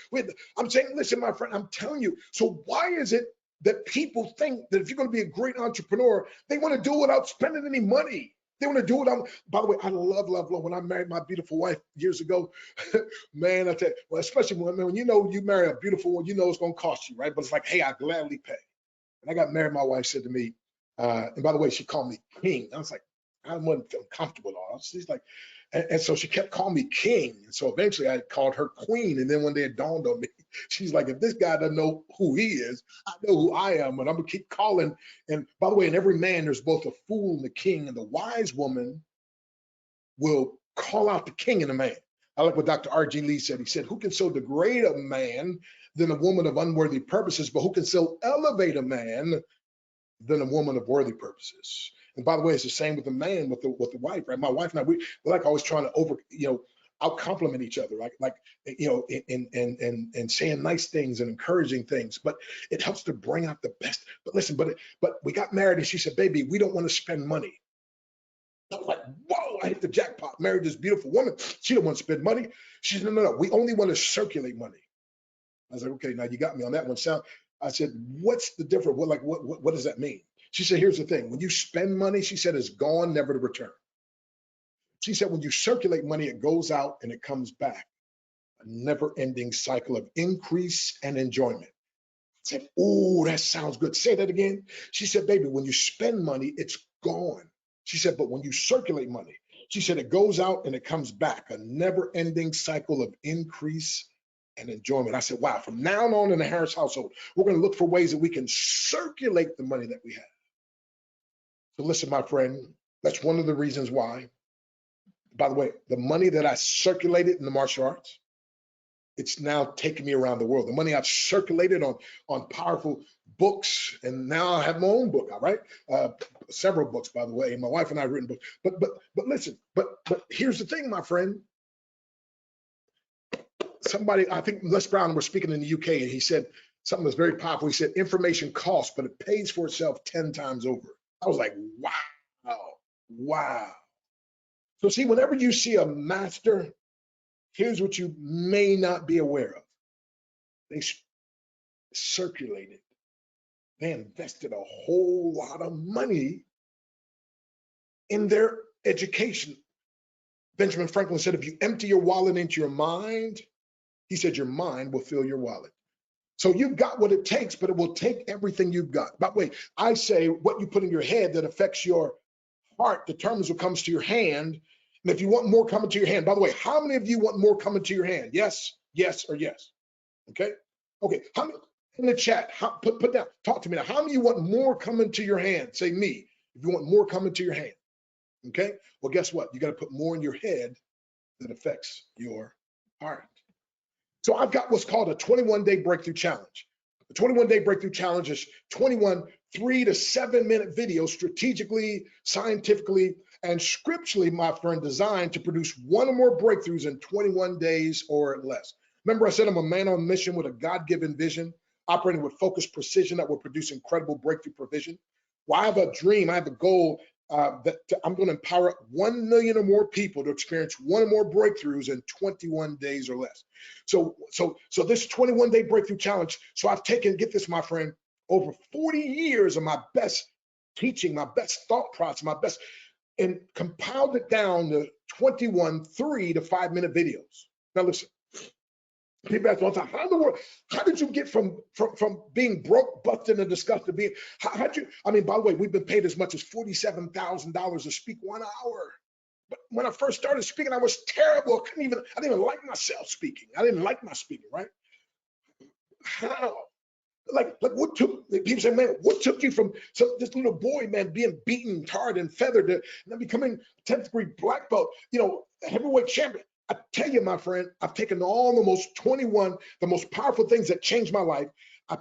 I'm saying, listen, my friend, I'm telling you. So why is it that people think that if you're going to be a great entrepreneur, they want to do it without spending any money? They want to do it. By the way, I love. When I married my beautiful wife years ago, man, I tell you, well, especially when you marry a beautiful one, it's going to cost you, right? But it's like, hey, I gladly pay. And I got married, my wife said to me, and by the way, she called me king. I was like, I wasn't feeling comfortable at all. She's like, and so she kept calling me king. And so eventually I called her queen. And then one day it dawned on me, she's like, if this guy doesn't know who he is, I know who I am. And I'm going to keep calling. And by the way, in every man, there's both a fool and a king. And the wise woman will call out the king in a man. I like what Dr. R.G. Lee said. He said, who can so degrade a man than a woman of unworthy purposes, but who can so elevate a man than a woman of worthy purposes? And by the way, it's the same with the man, with the wife, right? My wife and I, we're like always trying to out compliment each other, and saying nice things and encouraging things, but it helps to bring out the best. But listen, but we got married and she said, baby, we don't want to spend money. I was like, whoa, I hit the jackpot. Married this beautiful woman. She don't want to spend money. She said, no, we only want to circulate money. I was like, okay, now you got me on that one. So I said, what's the difference? What does that mean? She said, here's the thing. When you spend money, she said, it's gone, never to return. She said, when you circulate money, it goes out and it comes back. A never-ending cycle of increase and enjoyment. I said, oh, that sounds good. Say that again. She said, baby, when you spend money, it's gone. She said, but when you circulate money, she said, it goes out and it comes back. A never-ending cycle of increase and enjoyment. I said, wow, from now on in the Harris household, we're going to look for ways that we can circulate the money that we have. So listen, my friend, that's one of the reasons why, by the way, the money that I circulated in the martial arts, it's now taking me around the world. The money I've circulated on powerful books, and now I have my own book, all right? Several books, by the way. My wife and I have written books. But listen, but here's the thing, my friend. Somebody, I think Les Brown was speaking in the UK, and he said something that's very powerful. He said, information costs, but it pays for itself 10 times over. I was like, wow. So see, whenever you see a master, here's what you may not be aware of. They circulate it. They invested a whole lot of money in their education. Benjamin Franklin said, if you empty your wallet into your mind, he said, your mind will fill your wallet. So you've got what it takes, but it will take everything you've got. By the way, I say what you put in your head that affects your heart determines what comes to your hand. And if you want more coming to your hand, by the way, how many of you want more coming to your hand? Yes, yes, or yes. Okay. Okay. How many in the chat? Put down. Talk to me now. How many of you want more coming to your hand? Say me. If you want more coming to your hand. Okay. Well, guess what? You got to put more in your head that affects your heart. So I've got what's called a 21-day breakthrough challenge. The 21-day breakthrough challenge is 21 3 to 7 minute videos, strategically, scientifically, and scripturally, my friend, designed to produce one or more breakthroughs in 21 days or less. Remember, I said I'm a man on a mission with a God-given vision, operating with focused precision that will produce incredible breakthrough provision. Well, I have a dream, I have a goal that I'm going to empower 1 million or more people to experience one or more breakthroughs in 21 days or less. So this 21-day breakthrough challenge. So I've taken, get this, my friend, over 40 years of my best teaching, my best thought process, my best, and compiled it down to 21 3 to 5 minute videos. Now listen. People ask all the time, how in the world, how did you get from being broke, busted, and disgusted to being, how'd you, I mean, by the way, we've been paid as much as $47,000 to speak 1 hour. But when I first started speaking, I was terrible. I didn't even like myself speaking. I didn't like my speaking, right? How? Like what took, people say, man, what took you from this little boy, man, being beaten, tarred, and feathered, and then becoming 10th degree black belt, heavyweight champion? I tell you, my friend, I've taken all the most powerful things that changed my life. I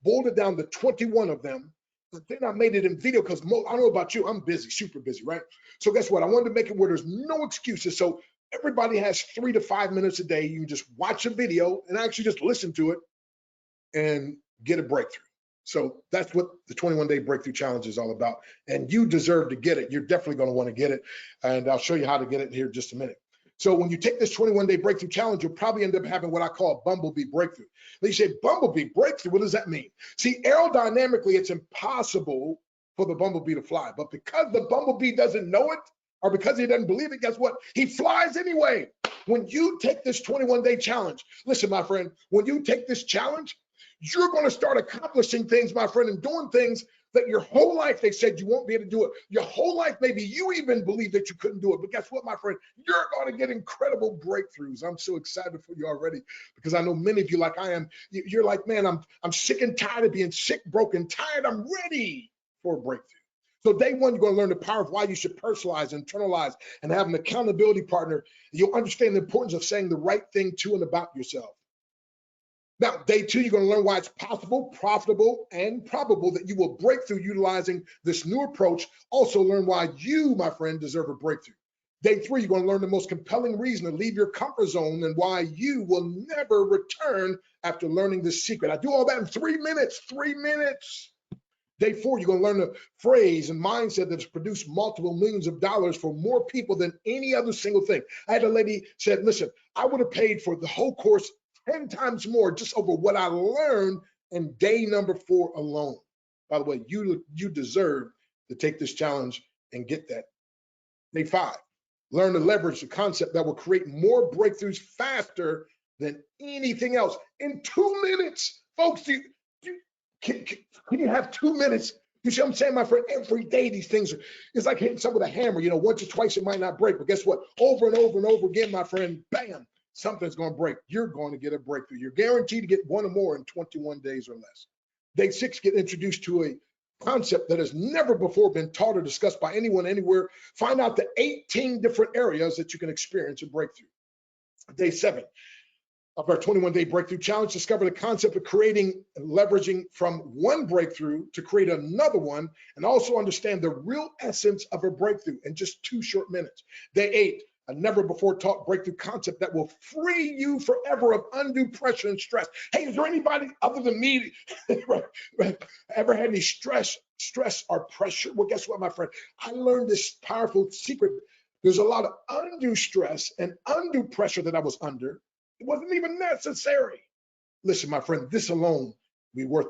boiled it down to 21 of them. But then I made it in video because I don't know about you, I'm busy, super busy, right? So guess what? I wanted to make it where there's no excuses. So everybody has 3 to 5 minutes a day. You can just watch a video and actually just listen to it and get a breakthrough. So that's what the 21-day breakthrough challenge is all about. And you deserve to get it. You're definitely going to want to get it. And I'll show you how to get it here in just a minute. So when you take this 21-day breakthrough challenge, you'll probably end up having what I call a bumblebee breakthrough. Now you say, bumblebee breakthrough, what does that mean? See, aerodynamically, it's impossible for the bumblebee to fly. But because the bumblebee doesn't know it, or because he doesn't believe it, guess what? He flies anyway. When you take this 21-day challenge, listen, my friend, when you take this challenge, you're going to start accomplishing things, my friend, and doing things that your whole life they said you won't be able to do it. Your whole life, maybe you even believe that you couldn't do it. But guess what, my friend? You're going to get incredible breakthroughs. I'm so excited for you already because I know many of you, like I am, you're like, man, I'm sick and tired of being sick, broken, tired. I'm ready for a breakthrough. So day one, you're going to learn the power of why you should personalize, internalize, and have an accountability partner. You'll understand the importance of saying the right thing to and about yourself. Now, day two, you're going to learn why it's possible, profitable, and probable that you will break through utilizing this new approach. Also learn why you, my friend, deserve a breakthrough. Day three, you're going to learn the most compelling reason to leave your comfort zone and why you will never return after learning this secret. I do all that in 3 minutes, 3 minutes. Day four, you're going to learn the phrase and mindset that's produced multiple millions of dollars for more people than any other single thing. I had a lady said, listen, I would have paid for the whole course 10 times more just over what I learned in day number 4 alone. By the way, you deserve to take this challenge and get that. Day 5, learn to leverage the concept that will create more breakthroughs faster than anything else in 2 minutes. Folks, can you have 2 minutes? You see what I'm saying, my friend? Every day these things it's like hitting something with a hammer. Once or twice it might not break, but guess what? Over and over and over again, my friend, bam, something's going to break. You're going to get a breakthrough. You're guaranteed to get one or more in 21 days or less. Day 6, get introduced to a concept that has never before been taught or discussed by anyone anywhere. Find out the 18 different areas that you can experience a breakthrough. Day 7 of our 21-day breakthrough challenge, discover the concept of creating and leveraging from one breakthrough to create another one, and also understand the real essence of a breakthrough in just 2 short minutes. Day 8, a never before taught breakthrough concept that will free you forever of undue pressure and stress. Hey, is there anybody other than me ever had any stress or pressure? Well, guess what, my friend? I learned this powerful secret. There's a lot of undue stress and undue pressure that I was under. It wasn't even necessary. Listen, my friend, this alone be worth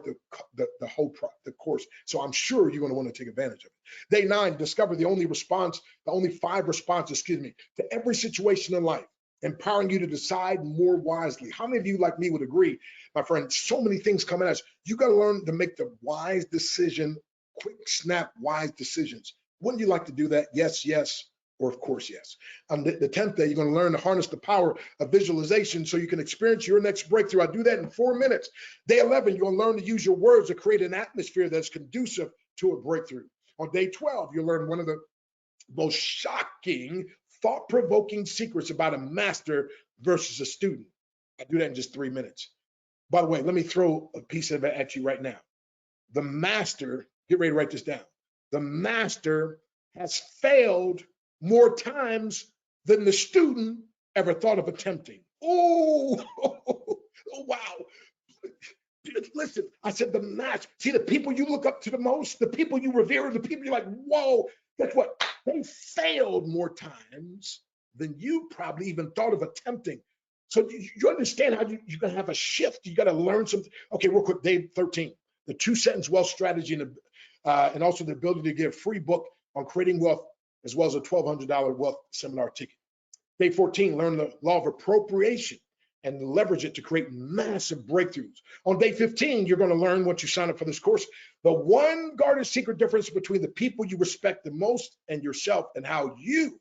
the whole the course. So I'm sure you're going to want to take advantage of it. Day 9, discover the only 5 responses, to every situation in life, empowering you to decide more wisely. How many of you, like me, would agree, my friend? So many things coming at us. You got to learn to make the wise decision, quick, snap, wise decisions. Wouldn't you like to do that? Yes, yes, or of course, yes. The 10th day, you're going to learn to harness the power of visualization so you can experience your next breakthrough. I do that in 4 minutes. Day 11, you're going to learn to use your words to create an atmosphere that's conducive to a breakthrough. On day 12, you'll learn one of the most shocking, thought-provoking secrets about a master versus a student. I do that in just 3 minutes. By the way, let me throw a piece of it at you right now. The master, get ready to write this down. The master has failed more times than the student ever thought of attempting. Oh, wow. Listen, I said the master. See, the people you look up to the most, the people you revere, the people you're like, whoa, guess what? They failed more times than you probably even thought of attempting. So you understand how you're going to have a shift. You got to learn something. Okay, real quick, day 13, the 2-sentence wealth strategy and also the ability to get a free book on creating wealth, as well as a $1,200 wealth seminar ticket. Day 14, learn the law of appropriation and leverage it to create massive breakthroughs. On day 15, you're going to learn, once you sign up for this course, the one guarded secret difference between the people you respect the most and yourself, and how you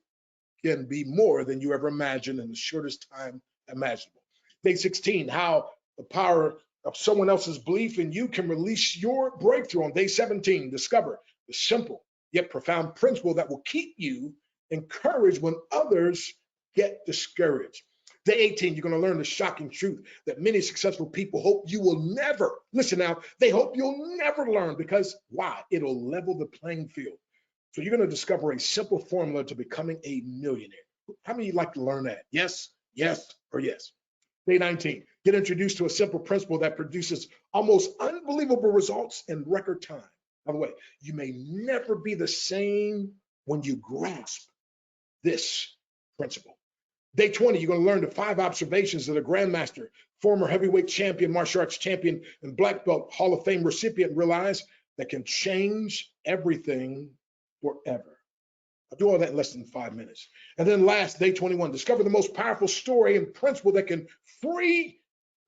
can be more than you ever imagined in the shortest time imaginable. Day 16, how the power of someone else's belief in you can release your breakthrough. On day 17, discover the simple yet profound principle that will keep you encouraged when others get discouraged. Day 18, you're going to learn the shocking truth that many successful people hope you will never, listen now, they hope you'll never learn, because why? It'll level the playing field. So you're going to discover a simple formula to becoming a millionaire. How many of you like to learn that? Yes, yes, or yes? Day 19, get introduced to a simple principle that produces almost unbelievable results in record time. By the way, you may never be the same when you grasp this principle. Day 20, you're going to learn the 5 observations that a grandmaster, former heavyweight champion, martial arts champion, and black belt Hall of Fame recipient realized that can change everything forever. I'll do all that in less than 5 minutes. And then last, day 21, discover the most powerful story and principle that can free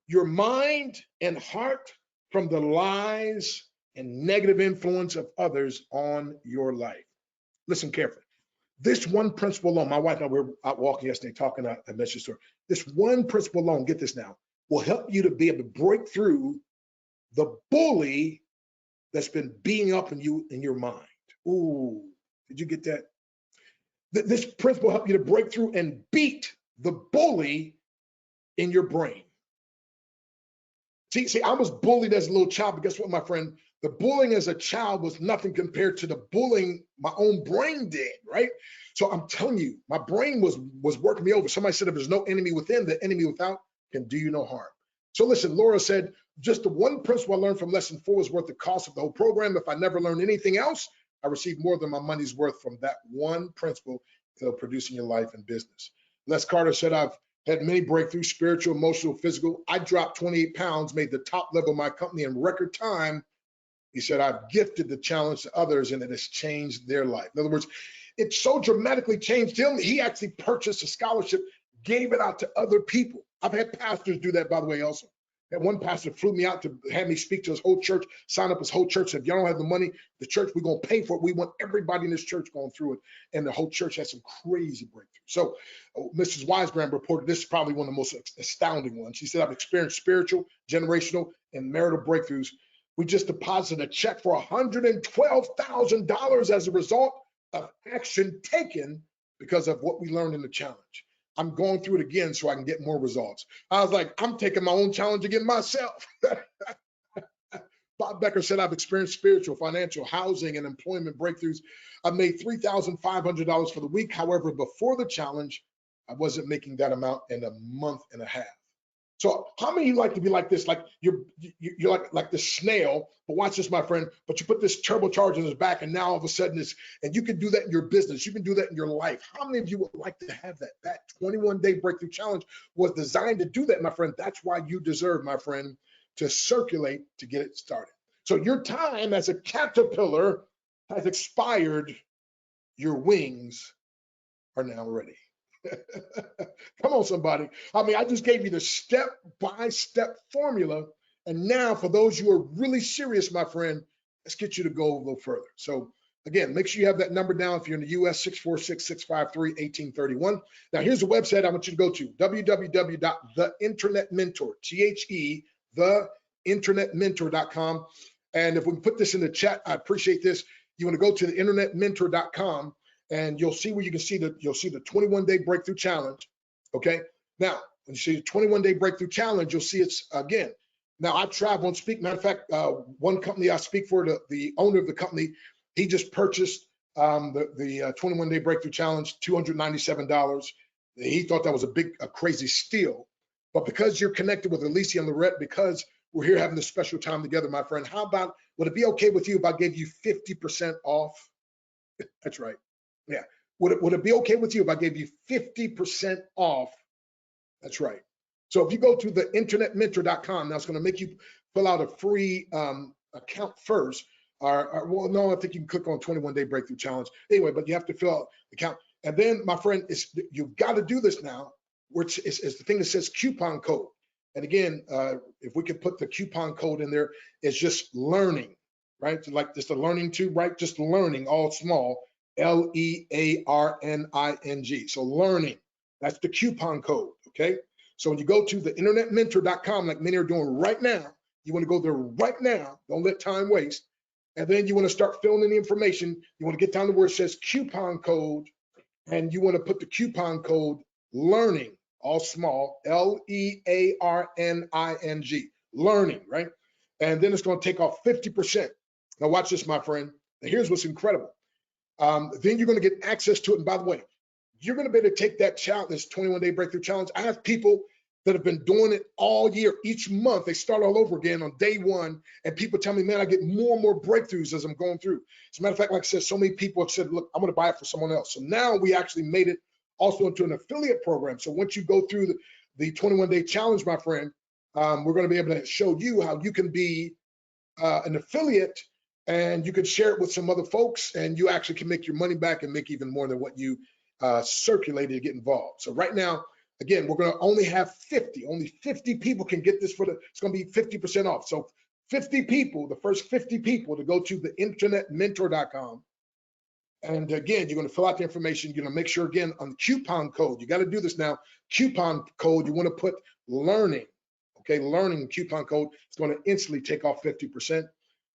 your mind and heart from the lies and negative influence of others on your life. Listen carefully. This one principle alone, my wife and I were out walking yesterday talking at a message store. This one principle alone, get this now, will help you to be able to break through the bully that's been beating up on you in your mind. Ooh, did you get that? This principle will help you to break through and beat the bully in your brain. See, I was bullied as a little child, but guess what, my friend? The bullying as a child was nothing compared to the bullying my own brain did, right? So I'm telling you, my brain was working me over. Somebody said if there's no enemy within, the enemy without can do you no harm. So listen, Laura said, just the one principle I learned from lesson 4 is worth the cost of the whole program. If I never learned anything else, I received more than my money's worth from that one principle to producing your life and business. Les Carter said, I've had many breakthroughs, spiritual, emotional, physical. I dropped 28 pounds, made the top level of my company in record time. He said, I've gifted the challenge to others and it has changed their life. In other words, it so dramatically changed him. He actually purchased a scholarship, gave it out to other people. I've had pastors do that, by the way, also. And one pastor flew me out to have me speak to his whole church, sign up his whole church. Said, if y'all don't have the money, the church, we're going to pay for it. We want everybody in this church going through it. And the whole church had some crazy breakthroughs. So Mrs. Wisebrand reported, this is probably one of the most astounding ones. She said, I've experienced spiritual, generational, and marital breakthroughs. We just deposited a check for $112,000 as a result of action taken because of what we learned in the challenge. I'm going through it again so I can get more results. I was like, I'm taking my own challenge again myself. Bob Becker said, I've experienced spiritual, financial, housing, and employment breakthroughs. I've made $3,500 for the week. However, before the challenge, I wasn't making that amount in a month and a half. So how many of you like to be like this? Like you're like the snail, but watch this, my friend, but you put this turbocharger in his back and now all of a sudden and you can do that in your business. You can do that in your life. How many of you would like to have that? That 21-day breakthrough challenge was designed to do that, my friend. That's why you deserve, my friend, to circulate to get it started. So your time as a caterpillar has expired. Your wings are now ready. Come on, somebody. I mean, I just gave you the step-by-step formula. And now for those who are really serious, my friend, let's get you to go a little further. So again, make sure you have that number down if you're in the US, 646-653-1831. Now here's the website I want you to go to, www.theinternetmentor, theinternetmentor.com. And if we can put this in the chat, I appreciate this. You want to go to theinternetmentor.com and you'll see where you can see the 21-day breakthrough challenge. Okay. Now, when you see the 21-day breakthrough challenge, you'll see it's again. Now I travel and speak. Matter of fact, one company I speak for, the owner of the company, he just purchased the 21-day breakthrough challenge, $297. He thought that was a crazy steal. But because you're connected with Alicia and Lorette, because we're here having this special time together, my friend, how about, would it be okay with you if I gave you 50% off? That's right. Yeah. Would it be okay with you if I gave you 50% off? That's right. So if you go to the internetmentor.com, now it's going to make you fill out a free account first. Well, no, I think you can click on 21-day breakthrough challenge. Anyway, but you have to fill out the account. And then, my friend, you've got to do this now, which is the thing that says coupon code. And again, if we could put the coupon code in there, it's just learning, right? So like just the learning tube, right? Just learning, all small, LEARNING. So learning, that's the coupon code, okay? So when you go to the internetmentor.com, like many are doing right now, you want to go there right now. Don't let time waste. And then you want to start filling in the information. You want to get down to where it says coupon code, and you want to put the coupon code learning, all small, LEARNING, learning, right? And then it's going to take off 50%. Now watch this, my friend. Now here's what's incredible. Then you're going to get access to it. And by the way, you're going to be able to take that challenge, this 21-day breakthrough challenge. I have people that have been doing it all year. Each month, they start all over again on day one. And people tell me, man, I get more and more breakthroughs as I'm going through. As a matter of fact, like I said, so many people have said, look, I'm going to buy it for someone else. So now we actually made it also into an affiliate program. So once you go through the 21-day challenge, my friend, we're going to be able to show you how you can be an affiliate, and you can share it with some other folks, and you actually can make your money back and make even more than what you circulated to get involved. So right now, again, we're going to only have 50. Only 50 people can get this it's going to be 50% off. So 50 people, the first 50 people to go to the internetmentor.com. And again, you're going to fill out the information. You're going to make sure, again, on the coupon code, you got to do this now. Coupon code, you want to put learning. Okay, learning coupon code. It's going to instantly take off 50%.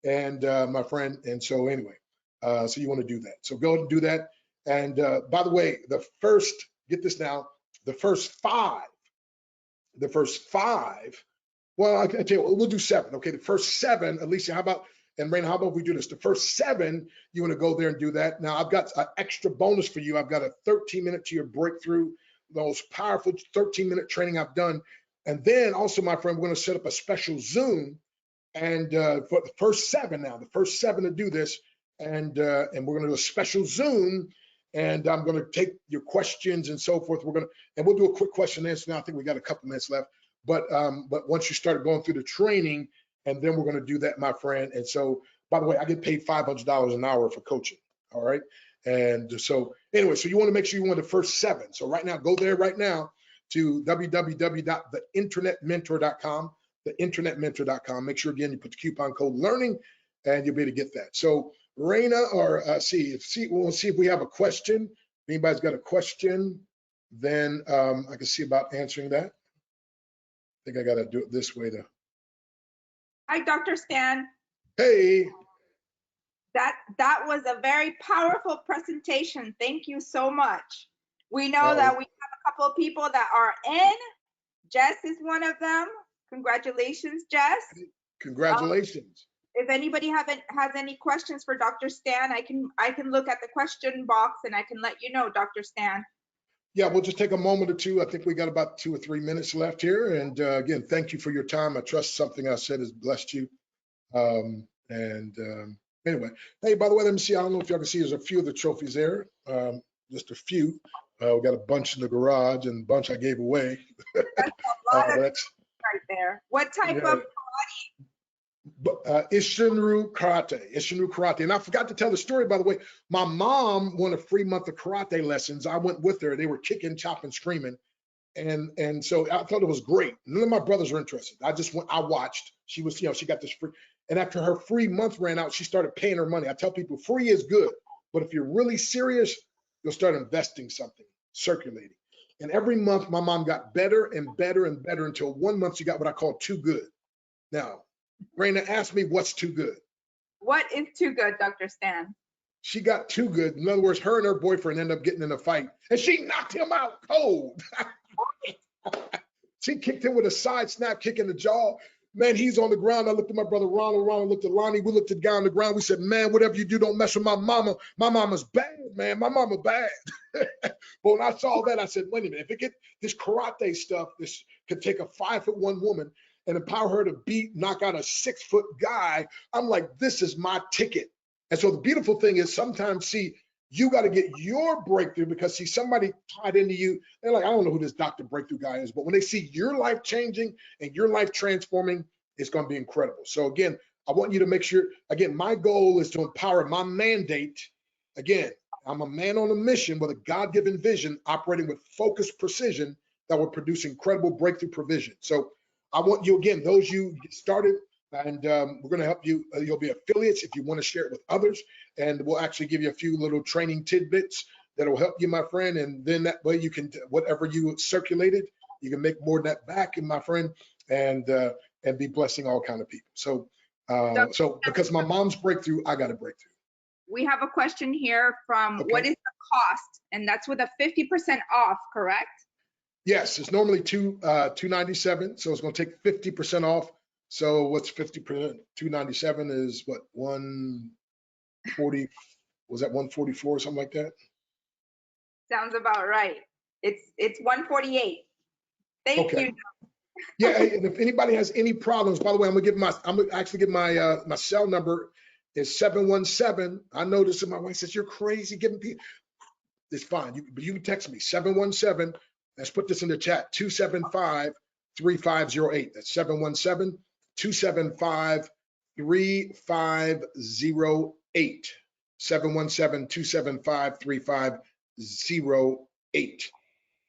And my friend, and so anyway, so you want to do that. So go ahead and do that. And by the way, get this now, the first five, well, I tell you what, we'll do 7. Okay, the first 7, Alicia, how about, and Raina, how about we do this? The first 7, you want to go there and do that. Now, I've got an extra bonus for you. I've got a 13-minute to your breakthrough, the most powerful 13-minute training I've done. And then also, my friend, we're going to set up a special Zoom. And for the first 7 now, the first 7 to do this, and we're going to do a special Zoom, and I'm going to take your questions and so forth. We'll do a quick question and answer now. I think we got a couple minutes left, but once you start going through the training, and then we're going to do that, my friend. And so, by the way, I get paid $500 an hour for coaching. All right. And so anyway, so you want to make sure you want the first 7. So right now, go there right now to www.theinternetmentor.com. theinternetmentor.com. Make sure, again, you put the coupon code learning, and you'll be able to get that. So Raina, or we'll see if we have a question. If anybody's got a question, then I can see about answering that. I think I got to do it this way though. Hi, Dr. Stan. Hey. That was a very powerful presentation. Thank you so much. We know that we have a couple of people that are in. Jess is one of them. Congratulations, Jess. Congratulations. If anybody has any questions for Dr. Stan, I can look at the question box and I can let you know, Dr. Stan. Yeah, we'll just take a moment or two. I think we got about 2 or 3 minutes left here. And again, thank you for your time. I trust something I said has blessed you. Anyway, hey, by the way, let me see. I don't know if y'all can see, there's a few of the trophies there. Just a few. We got a bunch in the garage and a bunch I gave away. That's a lot of right there. What type of Ishinru Karate. And I forgot to tell the story, by the way. My mom won a free month of karate lessons. I went with her. They were kicking, chopping, screaming. And so I thought it was great. None of my brothers were interested. I just went, I watched. She was, she got this free. And after her free month ran out, she started paying her money. I tell people free is good, but if you're really serious, you'll start investing something, circulating. And every month my mom got better and better and better until one month she got what I call too good. Now, Raina asked me what's too good. What is too good, Dr. Stan? She got too good. In other words, her and her boyfriend ended up getting in a fight and she knocked him out cold. She kicked him with a side snap kick in the jaw. Man, he's on the ground. I looked at my brother Ronald. Ronald looked at Lonnie. We looked at the guy on the ground. We said, man, whatever you do, don't mess with my mama. My mama's bad, man. My mama bad. But when I saw that, I said, wait a minute. If it get this karate stuff, this could take a 5'1" woman and empower her to knock out a 6-foot guy. I'm like, this is my ticket. And so the beautiful thing is sometimes, see, you got to get your breakthrough because, see, somebody tied into you. They're like, I don't know who this Dr. Breakthrough guy is, but when they see your life changing and your life transforming, it's going to be incredible. So again, I want you to make sure, again, my goal is to empower my mandate. Again, I'm a man on a mission with a God-given vision, operating with focused precision that will produce incredible breakthrough provision. So I want you, again, those you get started, and we're going to help you. You'll be affiliates if you want to share it with others, and we'll actually give you a few little training tidbits that will help you, my friend. And then that way you can, whatever you circulated, you can make more than that back, and my friend, and be blessing all kind of people. So, so because my mom's breakthrough, I got a breakthrough. We have a question here from What is the cost? And that's with a 50% off, correct? Yes, it's normally $297, so it's going to take 50% off. So what's 50%? 297 is what, 140? Was that 144 or something like that? Sounds about right. It's 148. Thank you. Yeah, and if anybody has any problems, by the way, I'm gonna actually give my my cell number is 717. I noticed that my wife says you're crazy giving people. It's fine, but you can text me 717. Let's put this in the chat. 275-3508. That's 717-275-3508. 717-275-3508.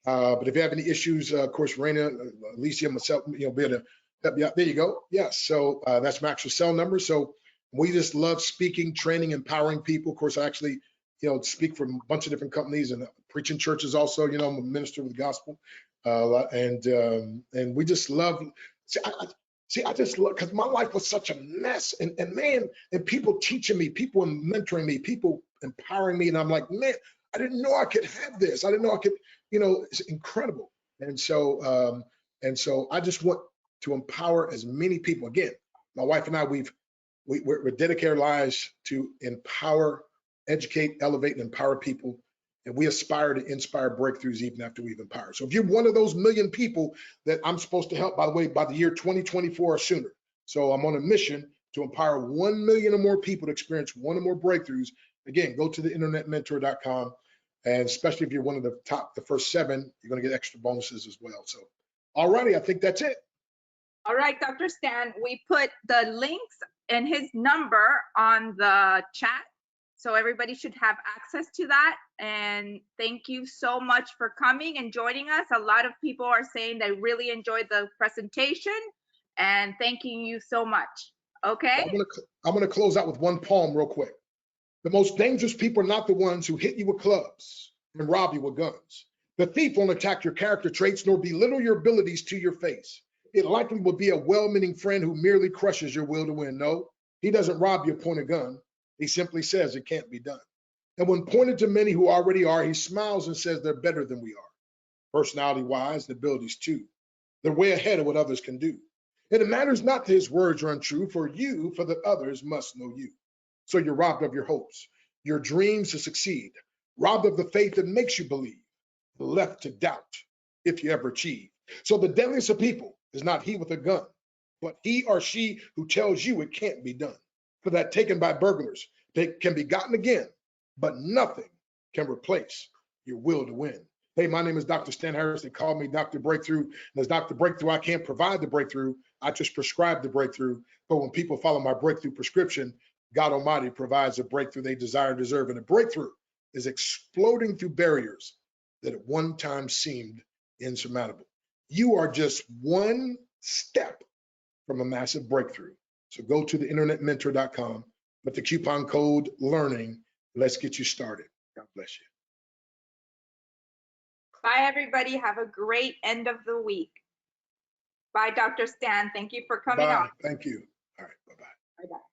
But if you have any issues, of course, Raina, Alicia, myself, be able to help you out. There you go. Yes. So that's my actual cell number. So we just love speaking, training, empowering people. Of course, I actually, speak for a bunch of different companies and preaching churches also. I'm a minister of the gospel, and we just love. I just love, because my life was such a mess, and man, and people teaching me, people mentoring me, people empowering me, and I'm like, man, I didn't know I could have this. I didn't know I could. It's incredible. And so I just want to empower as many people. Again, my wife and I, we're dedicated our lives to empower, educate, elevate, and empower people. And we aspire to inspire breakthroughs even after we've empowered. So if you're one of those million people that I'm supposed to help, by the way, by the year 2024 or sooner. So I'm on a mission to empower 1 million or more people to experience one or more breakthroughs. Again, go to the internetmentor.com. And especially if you're one of the first 7, you're going to get extra bonuses as well. So, all righty, I think that's it. All right, Dr. Stan, we put the links and his number on the chat, so everybody should have access to that. And thank you so much for coming and joining us. A lot of people are saying they really enjoyed the presentation, and thanking you so much. Okay. I'm going to close out with one poem real quick. The most dangerous people are not the ones who hit you with clubs and rob you with guns. The thief won't attack your character traits nor belittle your abilities to your face. It likely will be a well-meaning friend who merely crushes your will to win. No, he doesn't rob you a pointed gun. He simply says it can't be done. And when pointed to many who already are, he smiles and says they're better than we are. Personality-wise, and abilities too. They're way ahead of what others can do. And it matters not that his words are untrue, for the others must know you. So you're robbed of your hopes, your dreams to succeed, robbed of the faith that makes you believe, left to doubt if you ever achieve. So the deadliest of people is not he with a gun, but he or she who tells you it can't be done. For that taken by burglars, they can be gotten again, but nothing can replace your will to win. Hey, my name is Dr. Stan Harris. They call me Dr. Breakthrough. And as Dr. Breakthrough, I can't provide the breakthrough. I just prescribe the breakthrough. But when people follow my breakthrough prescription, God Almighty provides a breakthrough they desire and deserve. And a breakthrough is exploding through barriers that at one time seemed insurmountable. You are just one step from a massive breakthrough. So go to theinternetmentor.com, put the coupon code LEARNING. Let's get you started. God bless you. Bye, everybody. Have a great end of the week. Bye, Dr. Stan. Thank you for coming Bye. on. Thank you. All right. Bye-bye. Bye-bye.